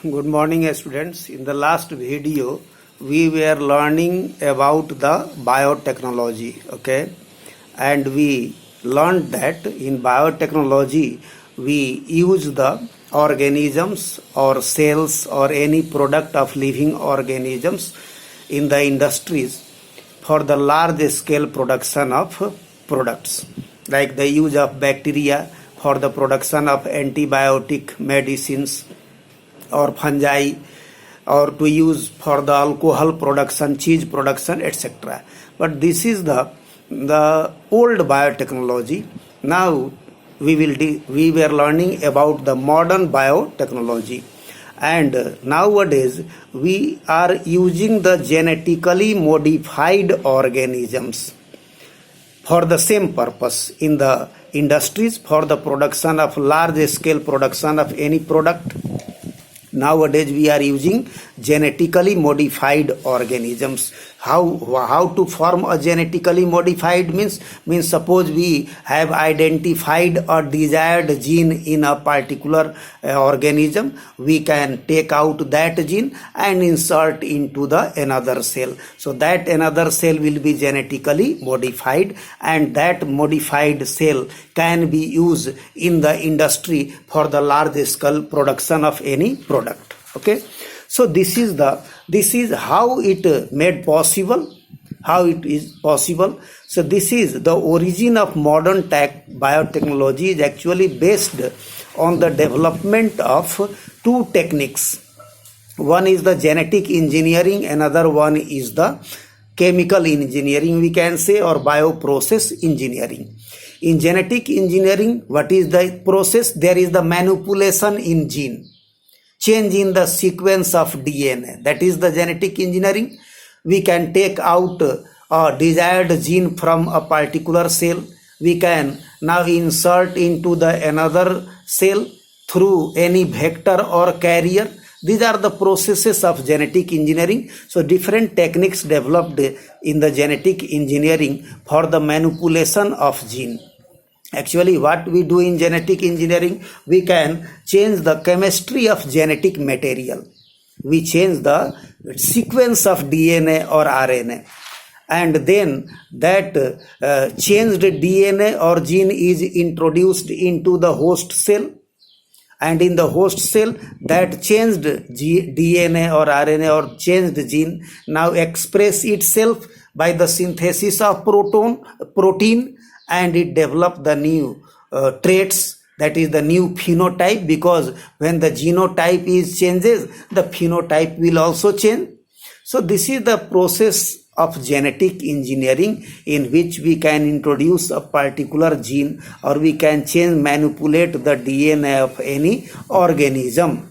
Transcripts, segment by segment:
Good morning, students. In the last video, we were learning about the biotechnology, okay? And we learned that in biotechnology, we use the organisms or cells or any product of living organisms in the industries for the large scale production of products, like the use of bacteria for the production of antibiotic medicines or fungi, or to use for the alcohol production, cheese production, etc. But this is the old biotechnology. Now we were learning about the modern biotechnology, and nowadays we are using the genetically modified organisms for the same purpose in the industries for the production of large scale production of any product. Nowadays we are using genetically modified organisms. How to form a genetically modified means suppose we have identified a desired gene in a particular organism, we can take out that gene and insert into the another cell. So that another cell will be genetically modified, and that modified cell can be used in the industry for the large scale production of any product. Okay, so this is how it made possible, how it is possible. So this is the origin of modern biotechnology is actually based on the development of two techniques. One is the genetic engineering, another one is the chemical engineering, we can say, or bioprocess engineering. In genetic engineering, what is the process? There is the manipulation in gene, change in the sequence of DNA. That is the genetic engineering. We can take out a desired gene from a particular cell. We can now insert into the another cell through any vector or carrier. These are the processes of genetic engineering. So different techniques developed in the genetic engineering for the manipulation of gene. Actually, what we do in genetic engineering, we can change the chemistry of genetic material. We change the sequence of DNA or RNA. And then that changed DNA or gene is introduced into the host cell. And in the host cell, that changed DNA or RNA or changed gene now express itself by the synthesis of protein, and it developed the new traits, that is the new phenotype, because when the genotype is changes, the phenotype will also change. So this is the process of genetic engineering, in which we can introduce a particular gene or we can manipulate the DNA of any organism,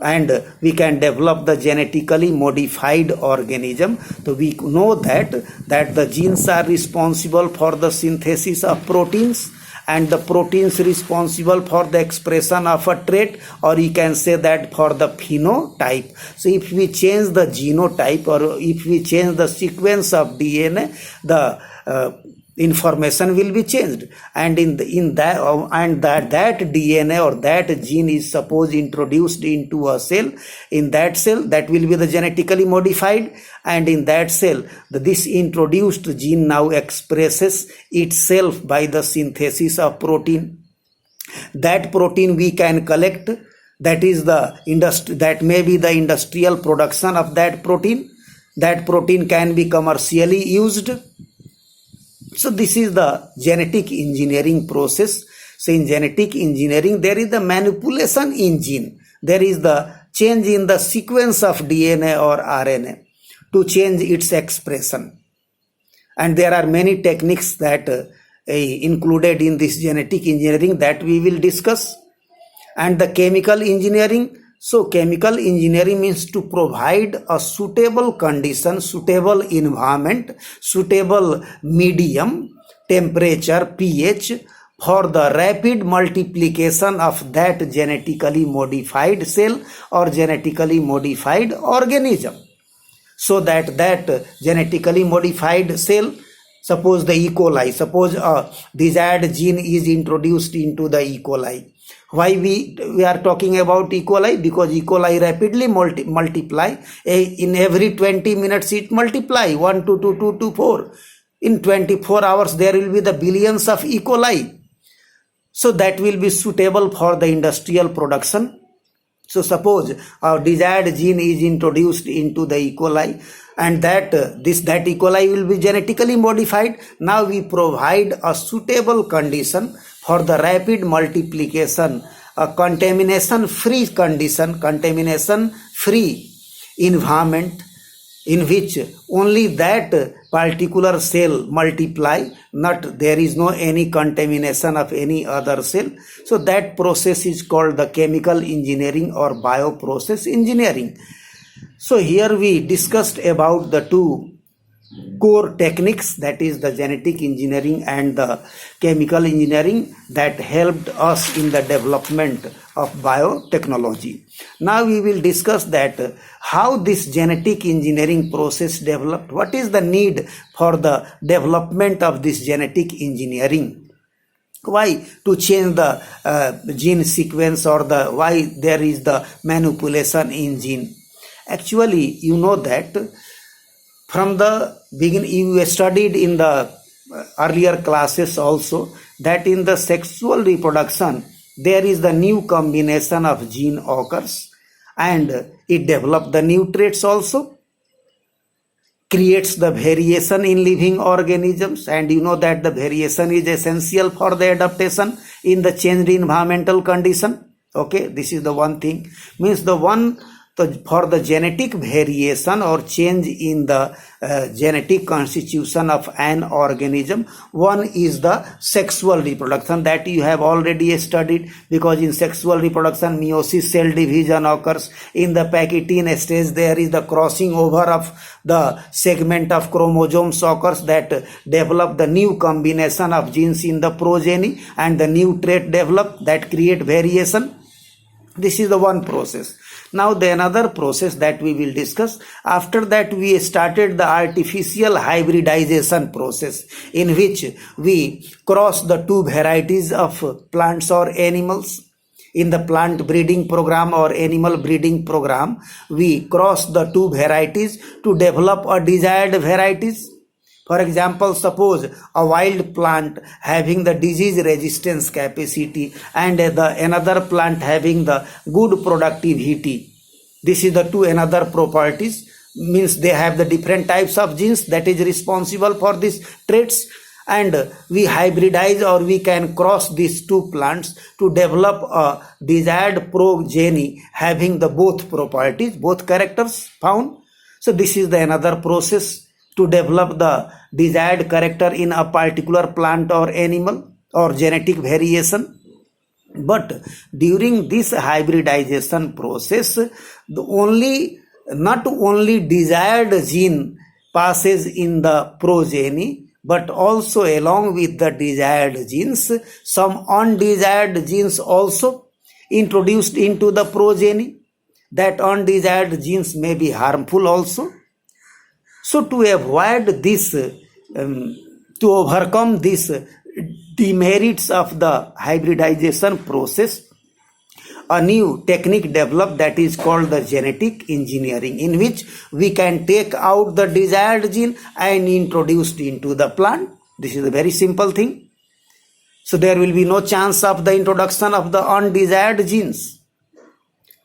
and we can develop the genetically modified organism. So we know that the genes are responsible for the synthesis of proteins, and the proteins responsible for the expression of a trait, or you can say that for the phenotype. So if we change the genotype or if we change the sequence of DNA, the information will be changed, and that DNA or that gene is suppose introduced into a cell. In that cell, that will be the genetically modified, and in that cell this introduced gene now expresses itself by the synthesis of protein. That protein we can collect, that is that may be the industrial production of that protein. That protein can be commercially used. So this is the genetic engineering process. So in genetic engineering, there is the manipulation in gene. There is the change in the sequence of DNA or RNA to change its expression. And there are many techniques that included in this genetic engineering that we will discuss. And the chemical engineering. So chemical engineering means to provide a suitable condition, suitable environment, suitable medium, temperature, pH for the rapid multiplication of that genetically modified cell or genetically modified organism. So that genetically modified cell, suppose the E. coli, suppose a desired gene is introduced into the E. coli. Why we are talking about E. coli? Because E. coli rapidly multiply. In every 20 minutes it multiply 1 to 2 to 4. In 24 hours there will be the billions of E. coli. So that will be suitable for the industrial production. So suppose a desired gene is introduced into the E. coli, and that E. coli will be genetically modified. Now we provide a suitable condition for the rapid multiplication, a contamination-free condition, contamination-free environment in which only that particular cell multiply, not there is no any contamination of any other cell. So that process is called the chemical engineering or bioprocess engineering. So here we discussed about the two core techniques, that is the genetic engineering and the chemical engineering, that helped us in the development of biotechnology. Now we will discuss that how this genetic engineering process developed, what is the need for the development of this genetic engineering, why to change the gene sequence, or the why there is the manipulation in gene. Actually, you know that from the beginning, you studied in the earlier classes also that in the sexual reproduction there is the new combination of gene occurs, and it develops the new traits also, creates the variation in living organisms, and you know that the variation is essential for the adaptation in the changed environmental condition. Okay, this is the one thing, means the one for the genetic variation or change in the genetic constitution of an organism, one is the sexual reproduction, that you have already studied, because in sexual reproduction meiosis, cell division occurs. In the Pachytene stage there is the crossing over of the segment of chromosomes occurs, that develop the new combination of genes in the progeny, and the new trait develop that create variation. This is the one process. Now the another process that we will discuss, after that we started the artificial hybridization process, in which we cross the two varieties of plants or animals. In the plant breeding program or animal breeding program, we cross the two varieties to develop a desired varieties. For example, suppose a wild plant having the disease resistance capacity and another plant having the good productivity. This is the two another properties, means they have the different types of genes that is responsible for these traits, and we hybridize or we can cross these two plants to develop a desired progeny having the both properties, both characters found. So this is the another process to develop the desired character in a particular plant or animal or genetic variation. But during this hybridization process, not only desired gene passes in the progeny, but also along with the desired genes, some undesired genes also introduced into the progeny. That undesired genes may be harmful also. So to avoid this, to overcome this demerits of the hybridization process, a new technique developed that is called the genetic engineering, in which we can take out the desired gene and introduce into the plant. This is a very simple thing. So there will be no chance of the introduction of the undesired genes.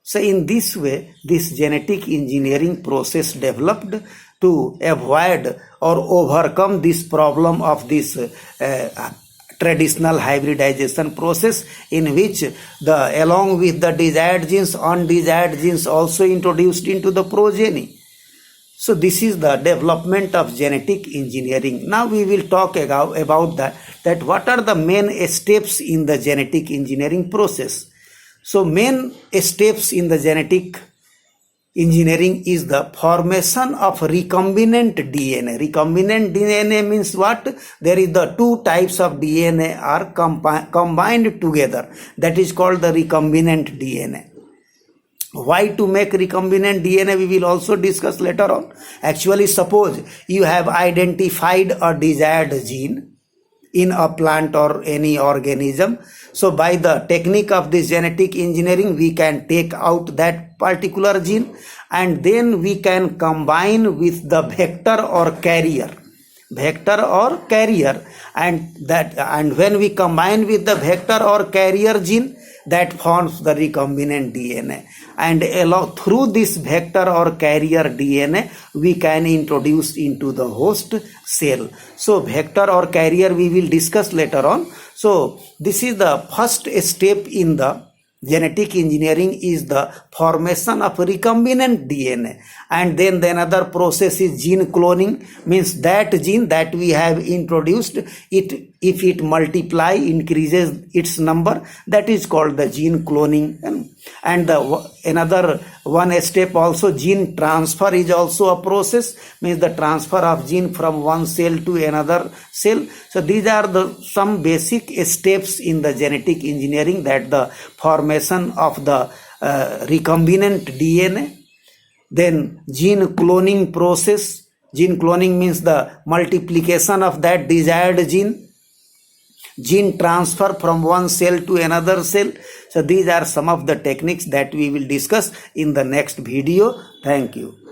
So in this way, this genetic engineering process developed to avoid or overcome this problem of this traditional hybridization process, in which along with the desired genes, undesired genes also introduced into the progeny. So this is the development of genetic engineering. Now we will talk about that what are the main steps in the genetic engineering process. So main steps in the genetic engineering is the formation of recombinant DNA. Recombinant DNA means what? There is the two types of DNA are combined together. That is called the recombinant DNA. Why to make recombinant DNA we will also discuss later on. Actually, suppose you have identified a desired gene in a plant or any organism. So by the technique of this genetic engineering, we can take out that particular gene, and then we can combine with the vector or carrier, and when we combine with the vector or carrier gene, that forms the recombinant DNA, and through this vector or carrier DNA we can introduce into the host cell. So vector or carrier we will discuss later on. So this is the first step in the genetic engineering, is the formation of recombinant DNA, and then the another process is gene cloning, means that gene that we have introduced, it if it multiply, increases its number, that is called the gene cloning. And another one step also, gene transfer is also a process, means the transfer of gene from one cell to another cell. So these are the some basic steps in the genetic engineering, that the formation of the recombinant DNA, then gene cloning process. Gene cloning means the multiplication of that desired gene transfer from one cell to another cell. So these are some of the techniques that we will discuss in the next video. Thank you.